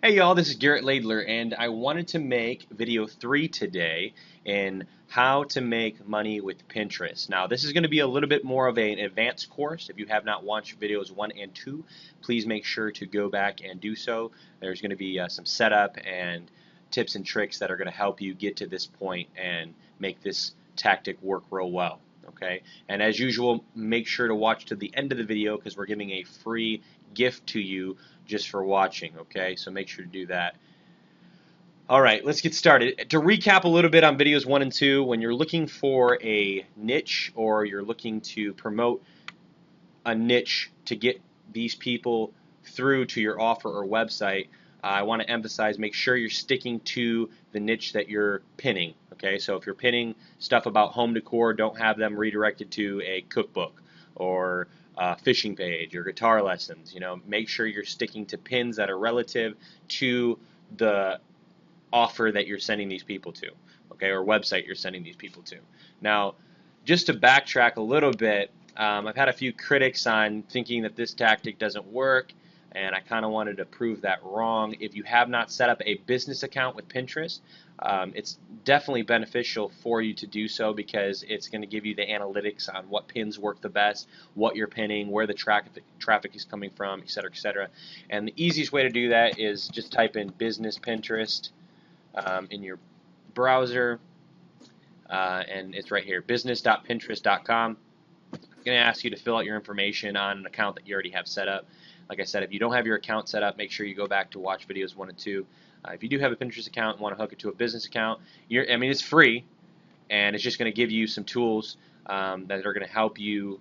Hey y'all, this is Garrett Laidler, and I wanted to make video 3 today in how to make money with Pinterest. Now, this is going to be a little bit more of an advanced course. If you have not watched videos 1 and 2, please make sure to go back and do so. There's going to be some setup and tips and tricks that are going to help you get to this point and make this tactic work real well. Okay, and as usual, make sure to watch to the end of the video because we're giving a free gift to you just for watching. Okay, so make sure to do that. Alright, let's get started. To recap a little bit on videos 1 and 2, when you're looking for a niche or you're looking to promote a niche to get these people through to your offer or website, I want to emphasize, make sure you're sticking to the niche that you're pinning. Okay, so if you're pinning stuff about home decor, don't have them redirected to a cookbook or a fishing page or guitar lessons. Make sure you're sticking to pins that are relative to the offer that you're sending these people to, okay, or website you're sending these people to. Now, just to backtrack a little bit, I've had a few critics on thinking that this tactic doesn't work, and I kind of wanted to prove that wrong. If you have not set up a business account with Pinterest, it's definitely beneficial for you to do so because it's going to give you the analytics on what pins work the best, what you're pinning, where the traffic is coming from, etc., etc. And the easiest way to do that is just type in business Pinterest in your browser, and it's right here, business.pinterest.com. I'm going to ask you to fill out your information on an account that you already have set up. Like I said, if you don't have your account set up, make sure you go back to watch videos 1 and 2. If you do have a Pinterest account and want to hook it to a business account, it's free, and it's just going to give you some tools that are going to help you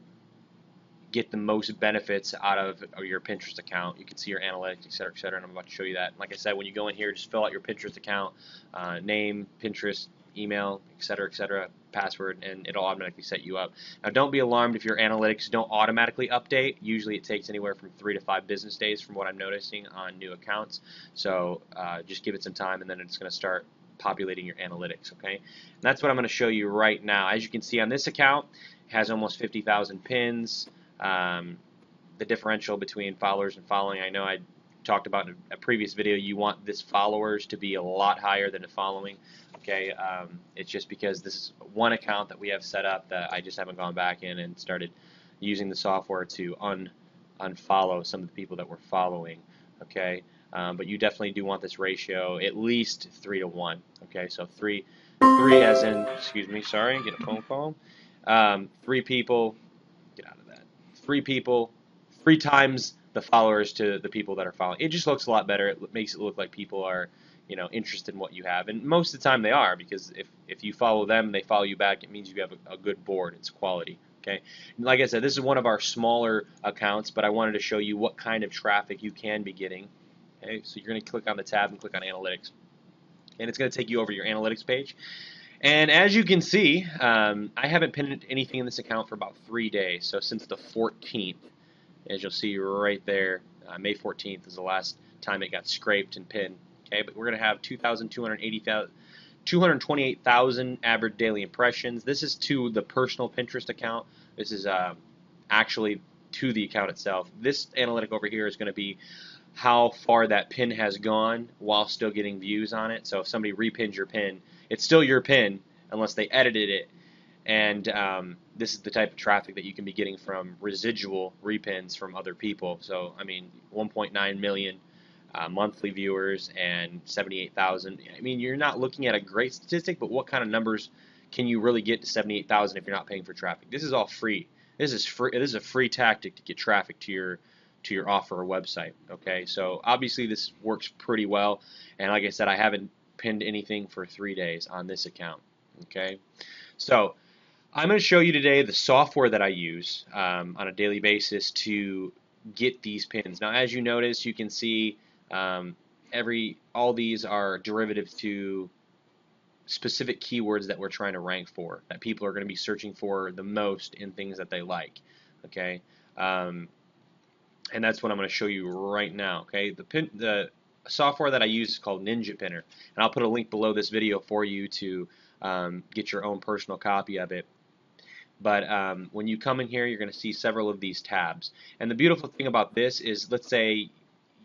get the most benefits out of your Pinterest account. You can see your analytics, etc., etc., and I'm about to show you that. Like I said, when you go in here, just fill out your Pinterest account, name, Pinterest, email, etc., password, and it'll automatically set you up. Now, don't be alarmed if your analytics don't automatically update. Usually it takes anywhere from 3 to 5 business days from what I'm noticing on new accounts. So just give it some time, and then it's going to start populating your analytics, okay? And that's what I'm going to show you right now. As you can see on this account, it has almost 50,000 pins. The differential between followers and following, I know I talked about in a previous video, you want this followers to be a lot higher than the following. Okay, it's just because this is one account that we have set up that I just haven't gone back in and started using the software to unfollow some of the people that we're following. Okay, but you definitely do want this ratio at least 3 to 1. Okay, so three as in, excuse me, sorry, get a phone call. 3 people, get out of that. 3 people, 3 times the followers to the people that are following. It just looks a lot better. It makes it look like people are, interested in what you have, and most of the time they are, because if you follow them, they follow you back. It means you have a good board. It's quality. Okay, like I said, this is one of our smaller accounts, but I wanted to show you what kind of traffic you can be getting. Okay, so you're going to click on the tab and click on analytics, and it's going to take you over to your analytics page. And as you can see, I haven't pinned anything in this account for about 3 days. So since the 14th, as you'll see right there, May 14th is the last time it got scraped and pinned. Okay, but we're going to have 228,000 average daily impressions. This is to the personal Pinterest account. This is actually to the account itself. This analytic over here is going to be how far that pin has gone while still getting views on it. So if somebody repins your pin, it's still your pin unless they edited it. And this is the type of traffic that you can be getting from residual repins from other people. So, 1.9 million monthly viewers and 78,000. You're not looking at a great statistic, but what kind of numbers can you really get to 78,000 if you're not paying for traffic? This is all free. This is free. This is a free tactic to get traffic to your offer or website. Okay, so obviously this works pretty well, and like I said, I haven't pinned anything for 3 days on this account. Okay, so I'm going to show you today the software that I use on a daily basis to get these pins. Now, as you notice, you can see all these are derivatives to specific keywords that we're trying to rank for, that people are going to be searching for the most in things that they like. Okay, and that's what I'm going to show you right now. Okay, the software that I use is called Ninja Pinner, and I'll put a link below this video for you to get your own personal copy of it. But when you come in here, you're going to see several of these tabs. And the beautiful thing about this is, let's say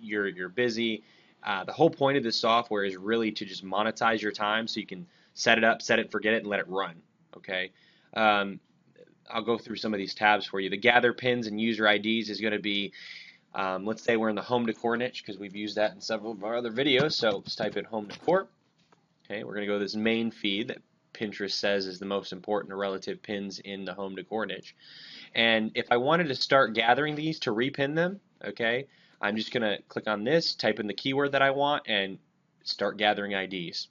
you're busy The whole point of this software is really to just monetize your time so you can set it up, set it, forget it, and let it run. Okay. Um, I'll go through some of these tabs for you. The gather pins and user IDs is going to be, let's say we're in the home decor niche because we've used that in several of our other videos. So let's type in home decor. Okay, we're going to go to this main feed that Pinterest says is the most important relative pins in the home decor niche. And if I wanted to start gathering these to repin them, okay, I'm just going to click on this, type in the keyword that I want, and start gathering IDs.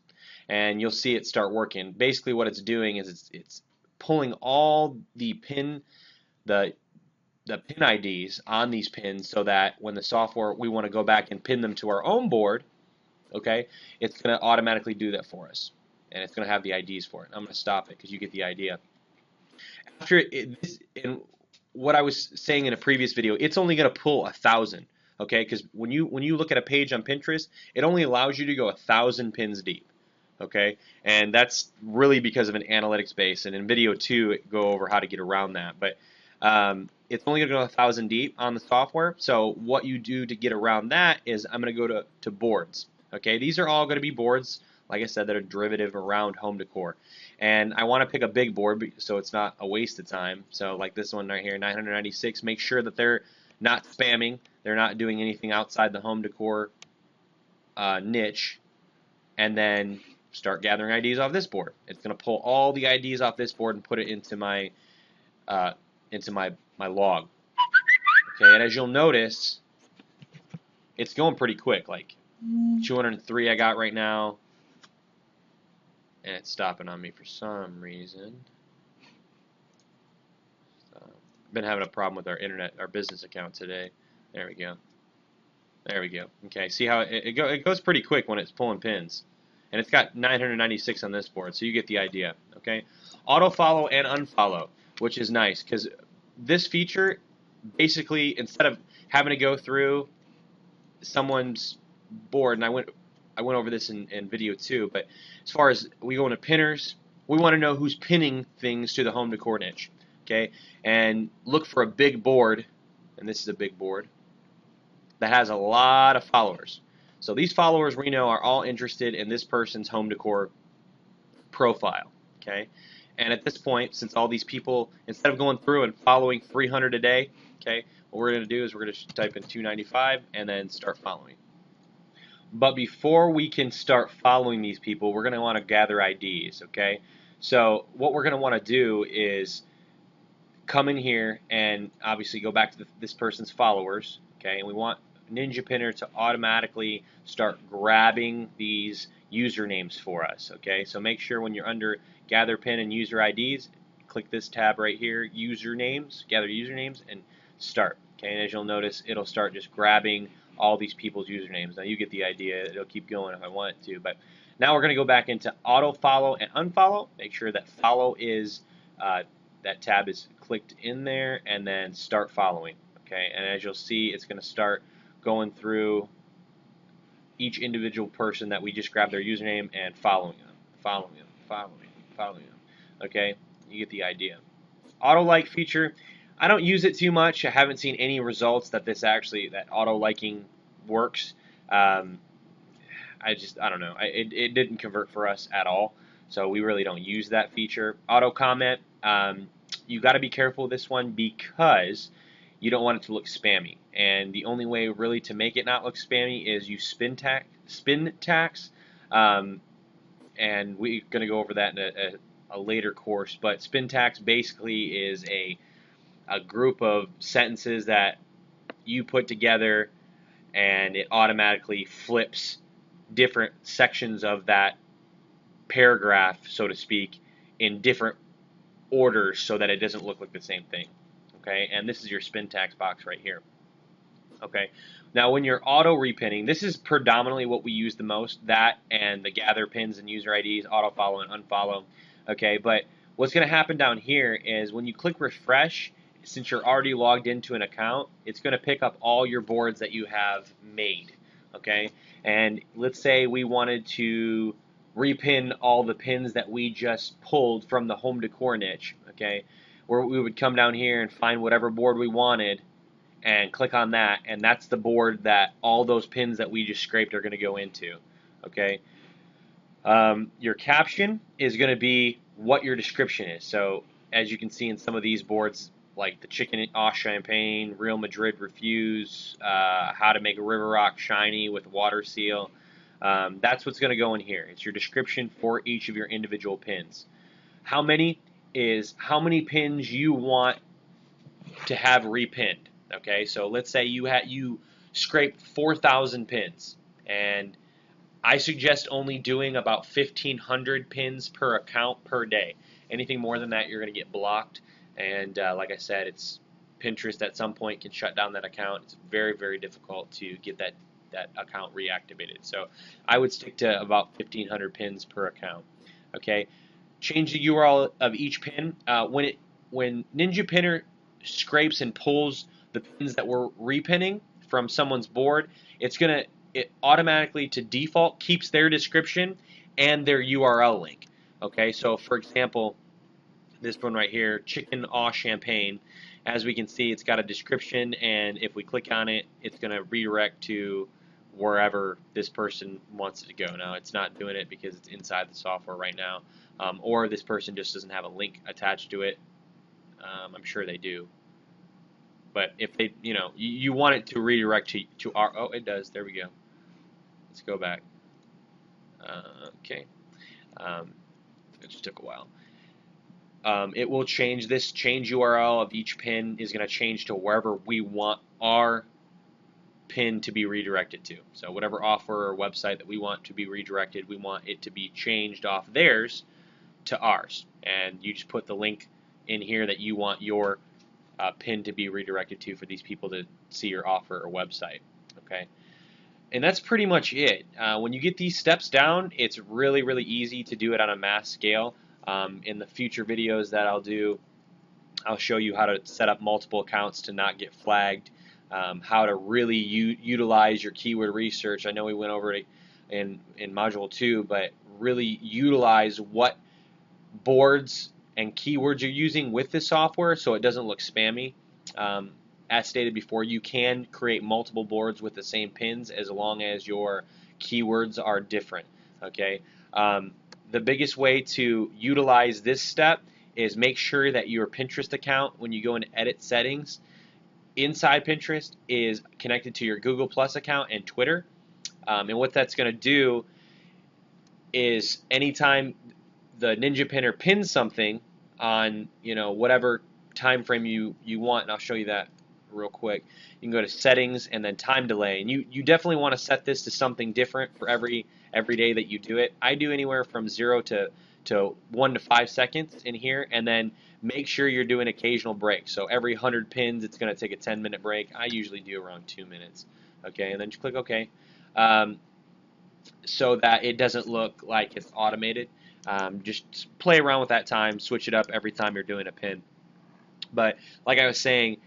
And you'll see it start working. Basically what it's doing is it's pulling all the pin IDs on these pins so that when the software, we want to go back and pin them to our own board, okay, it's going to automatically do that for us. And it's going to have the IDs for it. I'm going to stop it because you get the idea. After in what I was saying in a previous video, it's only going to pull 1,000, okay? Because when you look at a page on Pinterest, it only allows you to go 1,000 pins deep, okay? And that's really because of an analytics base. And in video 2, go over how to get around that. But it's only going to go 1,000 deep on the software. So what you do to get around that is I'm going to go to boards, okay? These are all going to be boards, like I said, that are derivative around home decor. And I want to pick a big board so it's not a waste of time. So like this one right here, 996, make sure that they're not spamming. They're not doing anything outside the home decor niche. And then start gathering IDs off this board. It's going to pull all the IDs off this board and put it into my log. Okay, and as you'll notice, it's going pretty quick. Like 203 I got right now. And it's stopping on me for some reason. Been having a problem with our internet, our business account today. There we go. There we go. Okay, see how it goes pretty quick when it's pulling pins. And it's got 996 on this board, so you get the idea. Okay, auto follow and unfollow, which is nice because this feature basically, instead of having to go through someone's board, and I went over this in video 2, but as far as we go into pinners, we want to know who's pinning things to the home decor niche, okay? And look for a big board, and this is a big board, that has a lot of followers. So these followers we know are all interested in this person's home decor profile, okay? And at this point, since all these people, instead of going through and following 300 a day, okay, what we're going to do is we're going to type in 295 and then start following. But before we can start following these people, we're going to want to gather IDs, okay? So what we're going to want to do is come in here and obviously go back to this person's followers, okay? And we want Ninja Pinner to automatically start grabbing these usernames for us, okay? So make sure when you're under Gather Pin and User IDs, click this tab right here, Usernames, Gather Usernames, and start, okay? And as you'll notice, it'll start just grabbing all these people's usernames. Now you get the idea. It'll keep going if I want it to. But now we're going to go back into auto follow and unfollow. Make sure that follow is that tab is clicked in there, and then start following. Okay, and as you'll see, it's going to start going through each individual person that we just grabbed their username and following them, following them, following them, following them. Okay, you get the idea. Auto like feature. I don't use it too much. I haven't seen any results that that auto liking works. I don't know. It didn't convert for us at all, so we really don't use that feature. Auto comment. You got to be careful with this one because you don't want it to look spammy. And the only way really to make it not look spammy is you spin tax. And we're going to go over that in a later course. But spin tax basically is a group of sentences that you put together, and it automatically flips different sections of that paragraph, so to speak, in different orders so that it doesn't look like the same thing. Okay, and this is your spin tax box right here. Okay, now when you're auto repinning, this is predominantly what we use the most, that and the gather pins and user IDs, auto follow and unfollow. Okay, but what's going to happen down here is when you click refresh, since you're already logged into an account, it's going to pick up all your boards that you have made. Okay, and let's say we wanted to repin all the pins that we just pulled from the home decor niche. Okay, where we would come down here and find whatever board we wanted and click on that, and that's the board that all those pins that we just scraped are going to go into. Okay. Your caption is going to be what your description is. So as you can see in some of these boards, like the chicken au champagne, Real Madrid refuse, how to make a river rock shiny with water seal. That's what's going to go in here. It's your description for each of your individual pins. How many is how many pins you want to have repinned. Okay, so let's say you scraped 4,000 pins, and I suggest only doing about 1,500 pins per account per day. Anything more than that, you're going to get blocked. And like I said, it's Pinterest at some point can shut down that account. It's very, very difficult to get that account reactivated. So I would stick to about 1,500 pins per account. Okay, change the URL of each pin. When Ninja Pinner scrapes and pulls the pins that we're repinning from someone's board, it automatically to default keeps their description and their URL link. Okay, so for example, this one right here, chicken au champagne, as we can see, it's got a description, and if we click on it, it's going to redirect to wherever this person wants it to go. Now, it's not doing it because it's inside the software right now, or this person just doesn't have a link attached to it. I'm sure they do. But if they, you want it to redirect to our, oh, it does. There we go. Let's go back. Okay. It just took a while. It will change this change URL of each pin is going to change to wherever we want our pin to be redirected to. So whatever offer or website that we want to be redirected, we want it to be changed off theirs to ours. And you just put the link in here that you want your pin to be redirected to for these people to see your offer or website. Okay. And that's pretty much it. When you get these steps down, it's really, really easy to do it on a mass scale. In the future videos that I'll do, I'll show you how to set up multiple accounts to not get flagged, how to really utilize your keyword research. I know we went over it in Module 2, but really utilize what boards and keywords you're using with the software so it doesn't look spammy. As stated before, you can create multiple boards with the same pins as long as your keywords are different. Okay. The biggest way to utilize this step is make sure that your Pinterest account, when you go into edit settings, inside Pinterest is connected to your Google Plus account and Twitter. And what that's going to do is anytime the Ninja Pinner pins something on whatever time frame you want, and I'll show you that real quick. You can go to settings and then time delay, and you definitely want to set this to something different for every day that you do it. I do anywhere from 0 to 1 to 5 seconds in here, and then make sure you're doing occasional breaks. So every 100 pins, it's going to take a 10-minute break. I usually do around 2 minutes. Okay, and then just click OK, so that it doesn't look like it's automated. Just play around with that time, switch it up every time you're doing a pin. But like I was saying,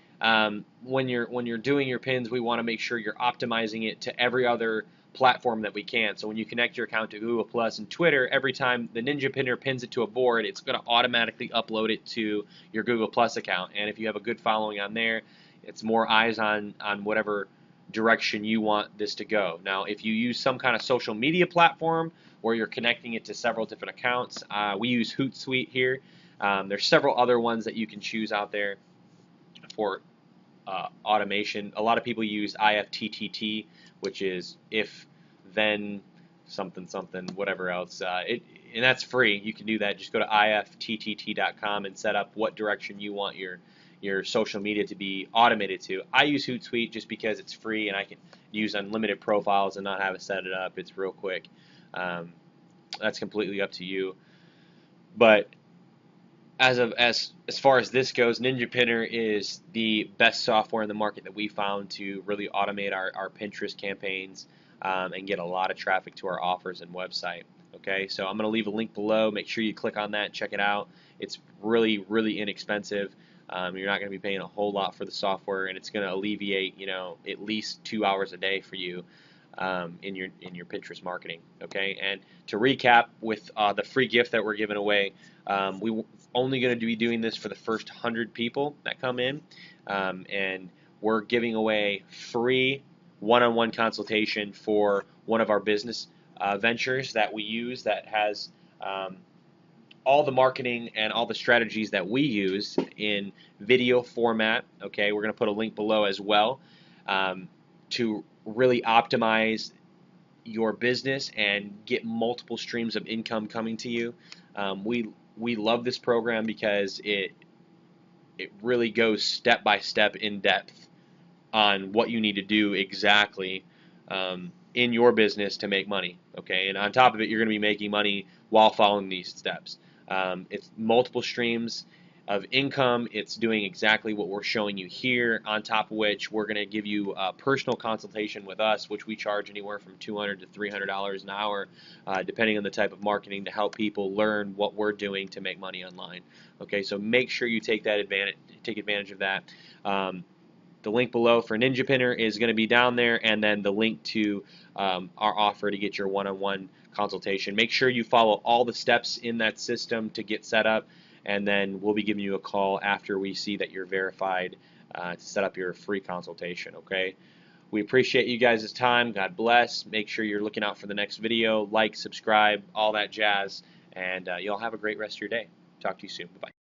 when you're doing your pins, we want to make sure you're optimizing it to every other platform that we can. So when you connect your account to Google Plus and Twitter, every time the Ninja Pinner pins it to a board, it's going to automatically upload it to your Google Plus account. And if you have a good following on there, it's more eyes on whatever direction you want this to go. Now, if you use some kind of social media platform where you're connecting it to several different accounts, we use Hootsuite here. There's several other ones that you can choose out there for automation. A lot of people use IFTTT, which is if then something something whatever else. And that's free. You can do that. Just go to ifttt.com and set up what direction you want your social media to be automated to. I use Hootsuite just because it's free and I can use unlimited profiles and not have to set it up. It's real quick. That's completely up to you. But as far as this goes, Ninja Pinner is the best software in the market that we found to really automate our Pinterest campaigns and get a lot of traffic to our offers and website. Okay, so I'm going to leave a link below. Make sure you click on that and check it out. It's really, really inexpensive. You're not going to be paying a whole lot for the software, and it's going to alleviate, at least 2 hours a day for you in your Pinterest marketing. Okay, and to recap with the free gift that we're giving away, we only going to be doing this for the first 100 people that come in, and we're giving away free one-on-one consultation for one of our business ventures that we use that has all the marketing and all the strategies that we use in video format. Okay, we're going to put a link below as well to really optimize your business and get multiple streams of income coming to you. We love this program because it really goes step by step in depth on what you need to do exactly in your business to make money. Okay, and on top of it, you're going to be making money while following these steps. It's multiple streams of income. It's doing exactly what we're showing you here, on top of which we're going to give you a personal consultation with us, which we charge anywhere from $200 to $300 an hour, depending on the type of marketing, to help people learn what we're doing to make money online. Okay, so make sure you take advantage of that. The link below for Ninja Pinner is going to be down there, and then the link to our offer to get your one-on-one consultation. Make sure you follow all the steps in that system to get set up, and then we'll be giving you a call after we see that you're verified to set up your free consultation. Okay? We appreciate you guys' time. God bless. Make sure you're looking out for the next video. Like, subscribe, all that jazz, and y'all have a great rest of your day. Talk to you soon. Bye-bye.